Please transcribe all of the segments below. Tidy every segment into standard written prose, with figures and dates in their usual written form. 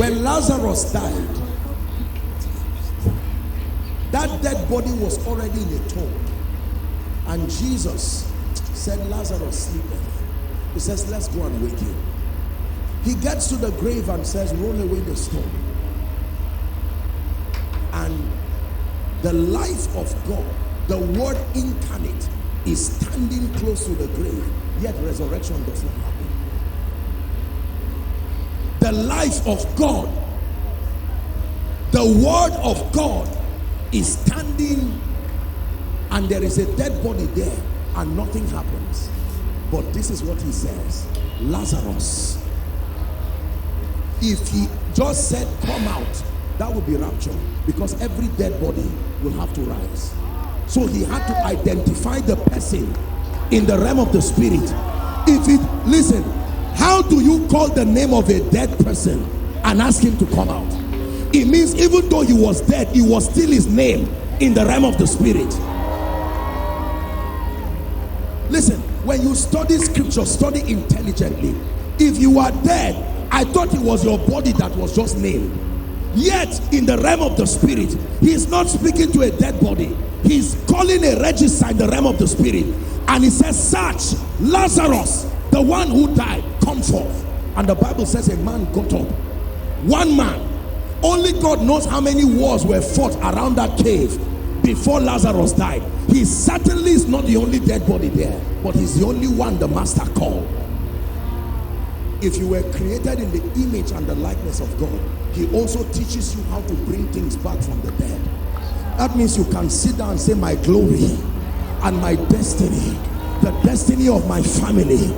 When Lazarus died, that dead body was already in a tomb. And Jesus said, Lazarus sleepeth. He says, let's go and wake him. He gets to the grave and says, roll away the stone. And the life of God, the word incarnate, is standing close to the grave, yet resurrection does not happen. The life of God, the word of God is standing, and there is a dead body there and nothing happens. But this is what he says, Lazarus. If he just said come out, that would be rapture, because every dead body will have to rise. So he had to identify the person in the realm of the spirit. If it, listen, how do you call the name of a dead person and ask him to come out? It means even though he was dead, it was still his name in the realm of the spirit. Listen, when you study scripture, study intelligently. If you are dead, I thought it was your body that was just named. Yet in the realm of the spirit, he is not speaking to a dead body. He's calling a register in the realm of the spirit, and he says, search Lazarus, the one who died, come forth. And the Bible says a man got up. One man. Only God knows how many wars were fought around that cave before Lazarus died. He certainly is not the only dead body there, but he's the only one the master called. If you were created in the image and the likeness of God, he also teaches you how to bring things back from the dead. That means you can sit down and say, my glory and my destiny, the destiny of my family,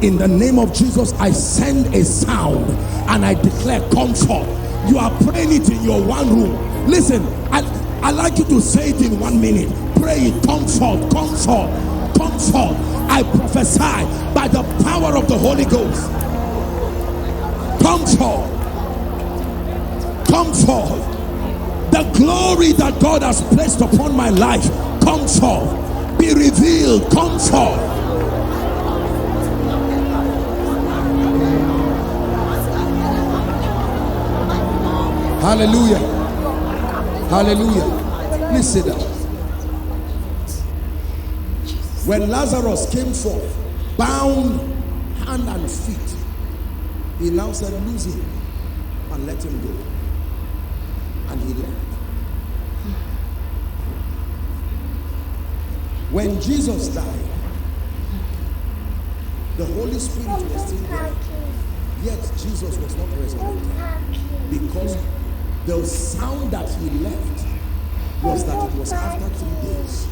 in the name of Jesus, I send a sound and I declare comfort. You are praying it in your one room. Listen, I like you to say it in 1 minute. Pray it, comfort, comfort, comfort. I prophesy by the power of the Holy Ghost. Comfort, comfort. The glory that God has placed upon my life, comfort, be revealed, comfort. Hallelujah, hallelujah. Please sit down. When Lazarus came forth, bound hand and feet, he now said, loose him and let him go. And he left. When Jesus died, the Holy Spirit was still there, yet Jesus was not resurrected, because the sound that he left was that it was after 3 days,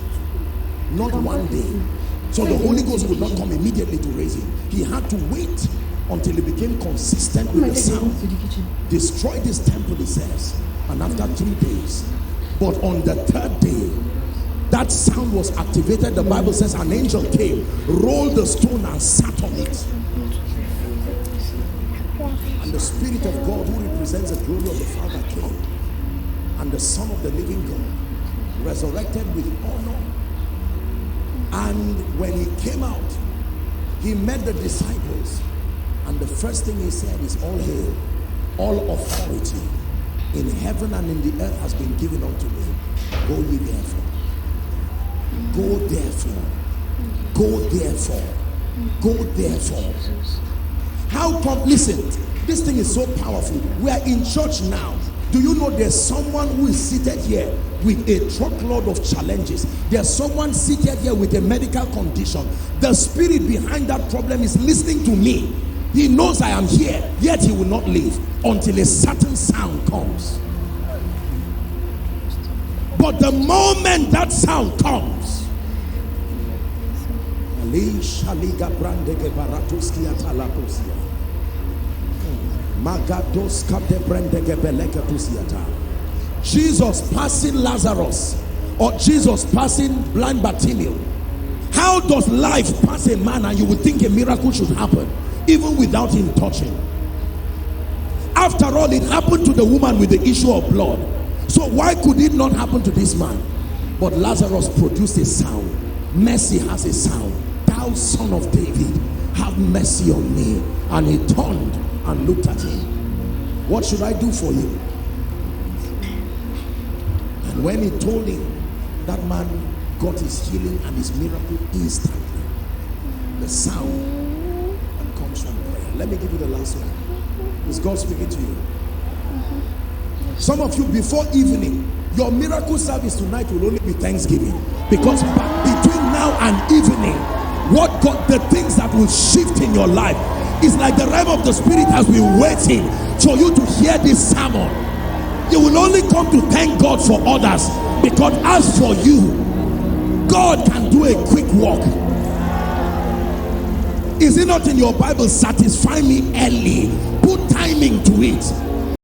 not 1 day. So the Holy Ghost would not come immediately to raise him. He had to wait until he became consistent with the sound. Destroy this temple, he says, and after 3 days. But on the 3rd day, that sound was activated. The Bible says an angel came, rolled the stone and sat on it. And the Spirit of God, who represents the glory of the Father, came. And the Son of the living God, resurrected with honor. And when he came out, he met the disciples. And the first thing he said is, all hail, all authority in heaven and in the earth has been given unto me. Go ye therefore. Go therefore. Go therefore. Go therefore. How come? Listen, this thing is so powerful. We are in church now. Do you know there's someone who is seated here with a truckload of challenges? There's someone seated here with a medical condition. The spirit behind that problem is listening to me. He knows I am here, yet he will not leave until a certain sound comes. But the moment that sound comes, Jesus passing Lazarus, or Jesus passing blind Bartimaeus. How does life pass a man and you would think a miracle should happen even without him touching? After all, it happened to the woman with the issue of blood. So why could it not happen to this man? But Lazarus produced a sound. Mercy has a sound. Thou son of David, have mercy on me. And he turned and looked at him. What should I do for you? And when he told him, that man got his healing and his miracle instantly. The sound that comes from prayer. Let me give you the last one. Is God speaking to you? Some of you, before evening, your miracle service tonight will only be Thanksgiving, because between now and evening, what God, the things that will shift in your life, is like the realm of the spirit has been waiting for you to hear this sermon. You will only come to thank God for others, because as for you, God can do a quick walk. Is it not in your Bible? Satisfy me early. Put timing to it.